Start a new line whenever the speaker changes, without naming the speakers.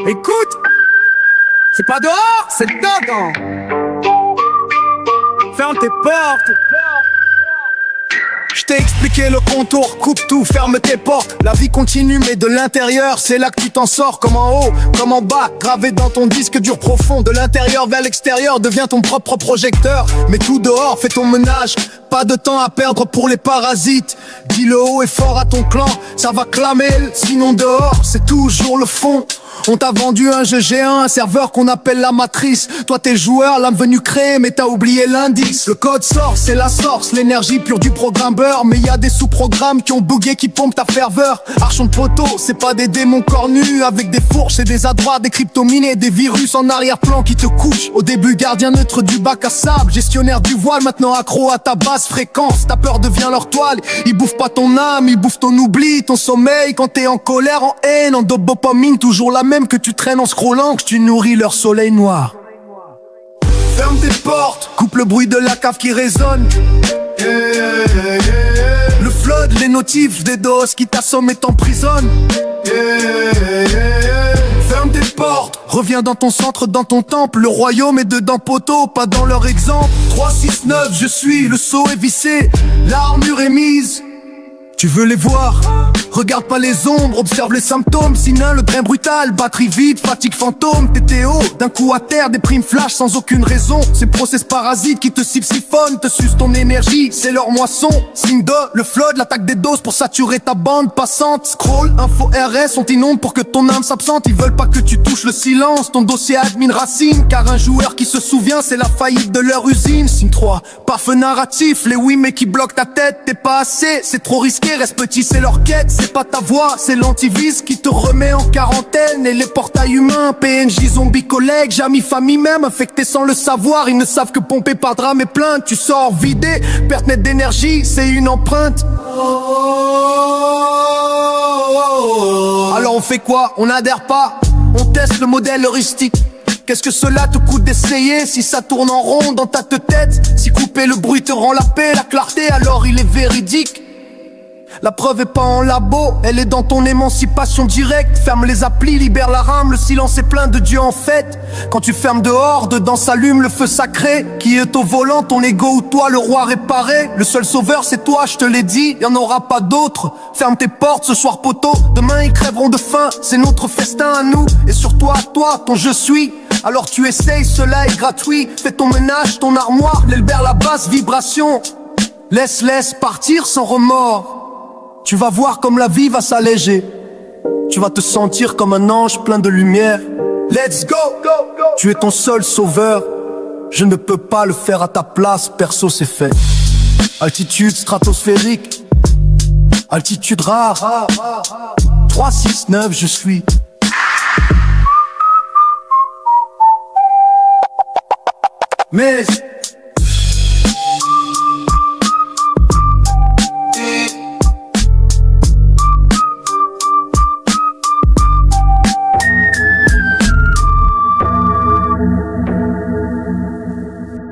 Écoute, c'est pas dehors, c'est dedans. Ferme tes portes. Je t'ai expliqué le contour, coupe tout, ferme tes portes. La vie continue mais de l'intérieur, c'est là que tu t'en sors. Comme en haut, comme en bas, gravé dans ton disque dur profond. De l'intérieur vers l'extérieur, deviens ton propre projecteur. Mets tout dehors, fais ton ménage, pas de temps à perdre pour les parasites. Dis-le haut et fort à ton clan, ça va clamer. Sinon dehors, c'est toujours le fond. On t'a vendu un jeu géant, un serveur qu'on appelle la matrice. Toi t'es joueur, l'âme venue créer, mais t'as oublié l'indice. Le code source, c'est la source, l'énergie pure du programmeur. Mais y a des sous-programmes qui ont bugué, qui pompent ta ferveur. Archon de poteau, c'est pas des démons cornus. Avec des fourches et des adroits, des cryptominés, des virus en arrière-plan qui te couchent. Au début gardien neutre du bac à sable, gestionnaire du voile, maintenant accro à ta basse fréquence. Ta peur devient leur toile, ils bouffent pas ton âme, ils bouffent ton oubli, ton sommeil. Quand t'es en colère, en haine, en dopamine, toujours la même que tu traînes en scrollant, que tu nourris leur soleil noir. Ferme tes portes, coupe le bruit de la cave qui résonne. Le flood, les notifs des doses qui t'assomment et t'emprisonnent. Ferme tes portes, reviens dans ton centre, dans ton temple. Le royaume est dedans poteau, pas dans leur exemple. 3, 6, 9, je suis, le seau est vissé, l'armure est mise. Tu veux les voir? Regarde pas les ombres, observe les symptômes. Sinon le train brutal, batterie vide, fatigue fantôme. TTO, d'un coup à terre, des primes flash sans aucune raison. Ces process parasites qui te siphonnent, te sucent ton énergie, c'est leur moisson. Signe de, le flood, l'attaque des doses pour saturer ta bande passante. Scroll, info RS, on t'inonde pour que ton âme s'absente. Ils veulent pas que tu touches le silence, ton dossier admin racine. Car un joueur qui se souvient, c'est la faillite de leur usine. Signe 3, parfum narratif, les oui mais qui bloquent ta tête. T'es pas assez, c'est trop risqué. Reste petit, c'est leur quête, c'est pas ta voix, c'est l'antivirus qui te remet en quarantaine. Et les portails humains, PNJ, zombies, collègues, amis, famille même, infectés sans le savoir. Ils ne savent que pomper par drame et plainte. Tu sors vidé, perte nette d'énergie, c'est une empreinte. Alors on fait quoi? On n'adhère pas, on teste le modèle heuristique. Qu'est-ce que cela te coûte d'essayer si ça tourne en rond dans ta tête? Si couper le bruit te rend la paix, la clarté, alors il est véridique. La preuve est pas en labo, elle est dans ton émancipation directe. Ferme les applis, libère la rame, le silence est plein de Dieu en fait. Quand tu fermes dehors, dedans s'allume le feu sacré. Qui est au volant, ton ego ou toi, le roi réparé? Le seul sauveur c'est toi, je te l'ai dit, y'en aura pas d'autre. Ferme tes portes ce soir poteau, demain ils crèveront de faim. C'est notre festin à nous, et sur toi, ton je suis. Alors tu essayes, cela est gratuit. Fais ton ménage, ton armoire, l'Elbert, la basse vibration. Laisse partir sans remords. Tu vas voir comme la vie va s'alléger. Tu vas te sentir comme un ange plein de lumière. Let's go, go, go. Tu es ton seul sauveur. Je ne peux pas le faire à ta place, perso c'est fait. Altitude stratosphérique, altitude rare. 3, 6, 9, je suis. Mais